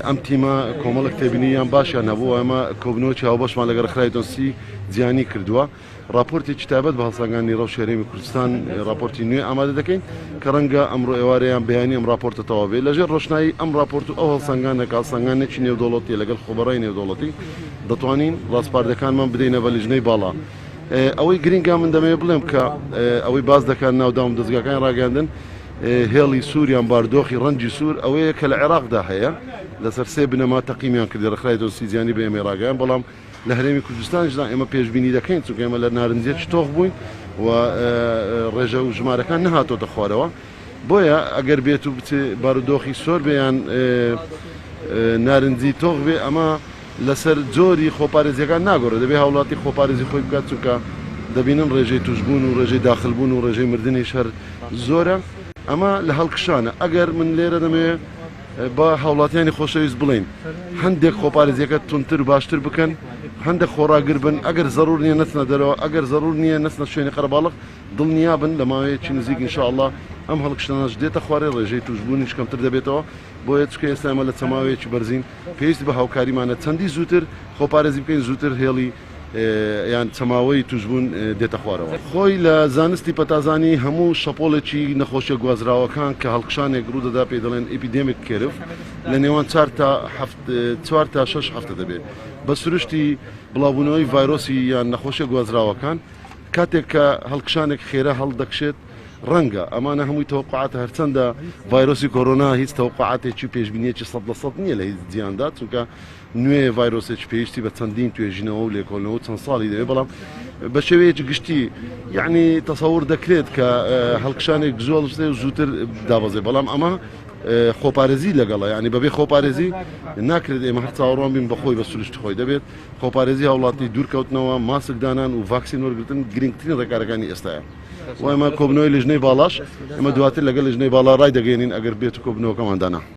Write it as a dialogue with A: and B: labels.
A: ئەم تیمە کۆمەڵک تێبینیان باشیان هەبوو ئەمە کۆبنەوەی هاوبەشمان لەگەڵ خرایدۆسی زیانی کردووە راپۆرتێکی تایبەت بە هەڵسەنگانی ڕەو شێرێمی کوردستان راپۆرتی نوێ ئامادە دەکەین کە ڕەنگە ئەمڕۆ ئێوارەیان بەیانی ئەم راپۆرتە تەواو بێت لەژێر ڕۆشنایی ئەم راپۆرت و ئەو هەڵسەنگانێک هەڵسەنگانێکی نێودەوڵەتی لەگەڵ خۆبەڕای نێودەوڵەتی دەتوانین ڕاستپاردەکانمان بدەینە بە لیژنەی باڵا ئەوەی گرنگا من دەمەوێت بڵێم کە ئەوەی باز دەکات ناوداوم دەستگاکان ڕاگەاندن هێڵی سووریان باردۆخی ڕەنجی سوور ئەوەیە کە لە عێراقدا هەیە لەسەر سێ بنەما تەقیمیان کردی ڕخرایدۆسی زیانی بە ئێمە ڕاگەیان بەڵام لە هەرێمی کوردستانیشدا ئێمە پێشبینی دەکەین چونکە ئێمە لە نارنجێکی تۆخ بووین و ڕێژە و ژمارەکان نەهاتۆتە خوارەوە بۆیە ئەگەر بێت و بارودۆخی سۆر بێیان نارنجی تۆخ بێ ئەمە لەسەر جۆری خۆپارێزیەکان ناگۆڕێت دەبێت هاوڵاتی خۆپارێزی خۆی بکات چونکە دەبینن ڕێژەی توشبوون و ڕێژەی داخلبوون و ڕێژەی مردنی شەر زۆرە ئەمە لە هەڵکشانە ئەگەر من لێرە دەمەوێت بە هاوڵاتیانی خۆشەویست بڵین هەندێک خۆپارێزیەکە تونتر و باشتر بکەن هەندێک خۆراگر بن ئەگەر زەرور نییە نەچنە دەرەوە ئەگەر زەرور نییە نەچنە شوێنی قەرەباڵغ دڵنیا بن لە ماوەیەکی نزیک ئینشاءالله ئەم هەڵکشتانەش دێتە خوارێ ڕێژەی توشبوونیش کەمتر دەبێتەوە بۆیە چکە ئێستا ئێمە لە چەماوەیەکی بەرزین پێویستی بە هاوکاریمانە چەندی زووتر خۆپارێزی بکەین زووتر هێڵی یان چەماوەی توشبوون دێتە خوارەوە خۆی لە زانستی پەتازانی هەموو شەپۆڵێکی نەخۆشیە گوازراوەکان کە هەڵکشانێک ڕوودەدا پێ دەڵێن ئیپیدێمێک کێرف لە نێوان 4 تا 6 هەفتە دەبێت بە سروشتی بڵاوبوونەوەی ڤایرۆسی یان نەخۆشیە گوازراوەکان کاتێک کە هەڵکشانێک خێرە هەڵدەکشێت ڕەنگە ئەمانە هەمووی تەوقعاتە هەرچەندە ڤایرۆسی کۆرۆنا هیچ تەوقعاتێکی پێشبینیەکی 100% نییە لە هیچ جیاندا چونکە نوێ ڤایرۆسێکی پێویستی بە چەندین توێژینەوە و لێکۆڵنەوە چەند ساڵی دەوێت بەڵام بە شێوەیەکی گشتی یعنی تەسەور دەکرێت کە هەڵکشانێک زۆڵ زووتر دابەزێ بەڵام ئەمە خۆپارێزی لەگەڵە ینی بەبێ خۆپارێزی ناکرێت ئێمە هەر چاوەڕوان بین بەخۆی بە سروشت خۆی دەبێت خۆپارێزی هاوڵاتی دوورکەوتنەوە ماسکدانان و ڤاکسین وەرگرتن گرنگترین ڕێکارەکانی ئێستاە و ئێمە کۆبنەوەی لیژنەی باڵاش ئێمە دواتر لەگەڵ لیژنەی باڵا ڕای دەگەێنین ئەگەر بێت و کۆبنەوەکەماندانا